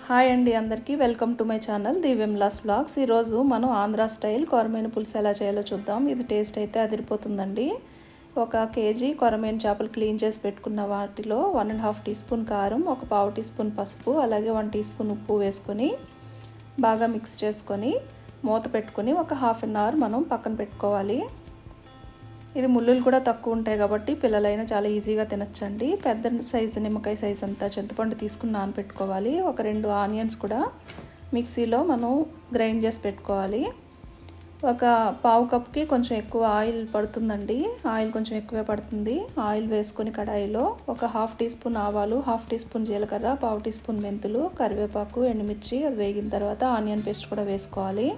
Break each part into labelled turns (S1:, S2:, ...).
S1: Hi అండి అందరికీ welcome to my channel the Vimla's vlogs. ఈరోజు మనం ఆంధ్ర స్టైల్ కొరమేను పులుసు ఎలా చేయాలో చూద్దాం. ఇది టేస్ట్ అయితే అదిరిపోతుందండి. 1 కేజీ కొరమేను చేపలు క్లీన్ చేసి పెట్టుకున్న వాటిలో 1.5 టీ స్పూన్ కారం, 1/4 టీ స్పూన్ పసుపు, అలాగే 1 టీ స్పూన్ ఉప్పు వేసుకొని బాగా మిక్స్ చేసుకొని మూత పెట్టుకొని ఒక హాఫ్ అన్ అవర్ మనం పక్కన పెట్టుకోవాలి. ఇది ముళ్ళులు కూడా తక్కువ ఉంటాయి కాబట్టి పిల్లలైనా చాలా ఈజీగా తినచ్చండి. పెద్ద సైజు నిమ్మకాయ సైజు అంతా చింతపండు తీసుకుని నానబెట్టుకోవాలి. ఒక 2 ఆనియన్స్ కూడా మిక్సీలో మనం గ్రైండ్ చేసి పెట్టుకోవాలి. ఒక పావు కప్కి కొంచెం ఎక్కువ ఆయిల్ పడుతుందండి. ఆయిల్ కొంచెం ఎక్కువే పడుతుంది. ఆయిల్ వేసుకొని కడాయిలో ఒక హాఫ్ టీ స్పూన్ ఆవాలు, హాఫ్ టీ స్పూన్ జీలకర్ర, పావు టీ స్పూన్ మెంతులు, కరివేపాకు, ఎండుమిర్చి అది వేగిన తర్వాత ఆనియన్ పేస్ట్ కూడా వేసుకోవాలి.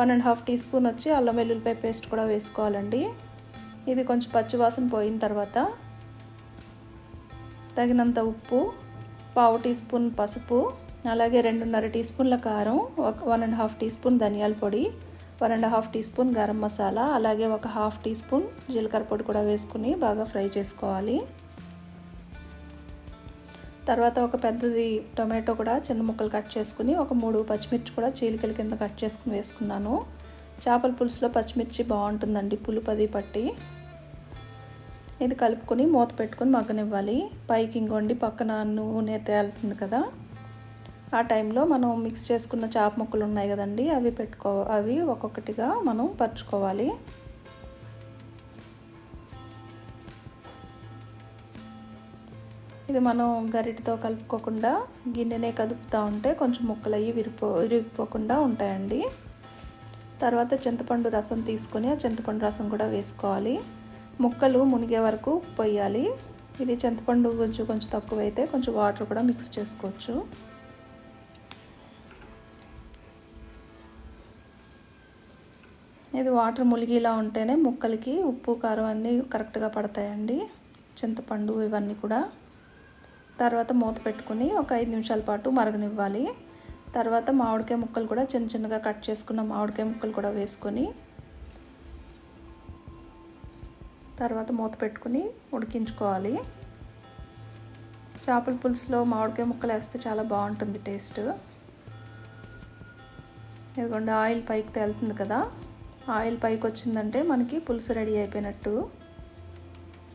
S1: 1.5 టీ స్పూన్ వచ్చి అల్లం వెల్లుల్లిపాయ పేస్ట్ కూడా వేసుకోవాలండి. ఇది కొంచెం పచ్చివాసన పోయిన తర్వాత తగినంత ఉప్పు, పావు టీ స్పూన్ పసుపు, అలాగే 2.5 టీ స్పూన్ల కారం, 1.5 టీ స్పూన్ ధనియాల పొడి, 1.5 టీ స్పూన్ గరం మసాలా, అలాగే ఒక హాఫ్ టీ స్పూన్ జీలకర్ర పొడి కూడా వేసుకుని బాగా ఫ్రై చేసుకోవాలి. తర్వాత ఒక పెద్దది టొమాటో కూడా చిన్న ముక్కలు కట్ చేసుకుని ఒక 3 పచ్చిమిర్చి కూడా చీలికల కింద కట్ చేసుకుని వేసుకున్నాను. చేపల పులుసులో పచ్చిమిర్చి బాగుంటుందండి, పులుపది పట్టి. ఇది కలుపుకొని మూత పెట్టుకొని మగ్గనివ్వాలి. పైకి ఇంకొండి పక్కన నూనె తేలుతుంది కదా, ఆ టైంలో మనం మిక్స్ చేసుకున్న చేప ముక్కలు ఉన్నాయి కదండి, అవి ఒక్కొక్కటిగా మనం పరుచుకోవాలి. ఇది మనం గరిటతో కలుపుకోకుండా గిన్నెనే కదుపుతూ ఉంటే కొంచెం ముక్కలు అయ్యి విరిగిపోకుండా ఉంటాయండి. తర్వాత చింతపండు రసం తీసుకొని ఆ చింతపండు రసం కూడా వేసుకోవాలి. ముక్కలు మునిగే వరకు పోయాలి. ఇది చింతపండు కొంచెం తక్కువైతే కొంచెం వాటర్ కూడా మిక్స్ చేసుకోవచ్చు. ఇది వాటర్ ములిగిలా ఉంటేనే ముక్కలకి ఉప్పు కారం అన్నీ కరెక్ట్గా పడతాయండి, చింతపండు ఇవన్నీ కూడా. తర్వాత మూత పెట్టుకుని ఒక 5 నిమిషాల పాటు మరగనివ్వాలి. తర్వాత మామిడికాయ ముక్కలు కూడా చిన్న చిన్నగా కట్ చేసుకున్న మామిడికాయ ముక్కలు కూడా వేసుకొని తర్వాత మూత పెట్టుకుని ఉడికించుకోవాలి. చేపల పులుసులో మామిడికాయ ముక్కలు వేస్తే చాలా బాగుంటుంది టేస్ట్. ఇదిగోండి ఆయిల్ పైకి తేలుతుంది కదా, ఆయిల్ పైకి వచ్చిందంటే మనకి పులుసు రెడీ అయిపోయినట్టు.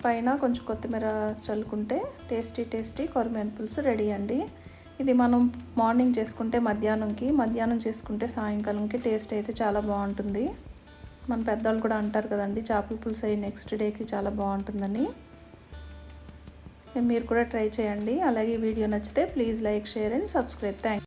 S1: పైన కొంచెం కొత్తిమీర చల్లుకుంటే టేస్టీ కొరమేను పులుసు రెడీ అండి. ఇది మనం మార్నింగ్ చేసుకుంటే మధ్యాహ్నం చేసుకుంటే సాయంకాలంకి టేస్ట్ అయితే చాలా బాగుంటుంది. మన పెద్దవాళ్ళు కూడా అంటారు కదండి, చేపల పులుసు అయ్యి నెక్స్ట్ డేకి చాలా బాగుంటుందని. మీరు కూడా ట్రై చేయండి. అలాగే వీడియో నచ్చితే please like, share and subscribe. Thank you.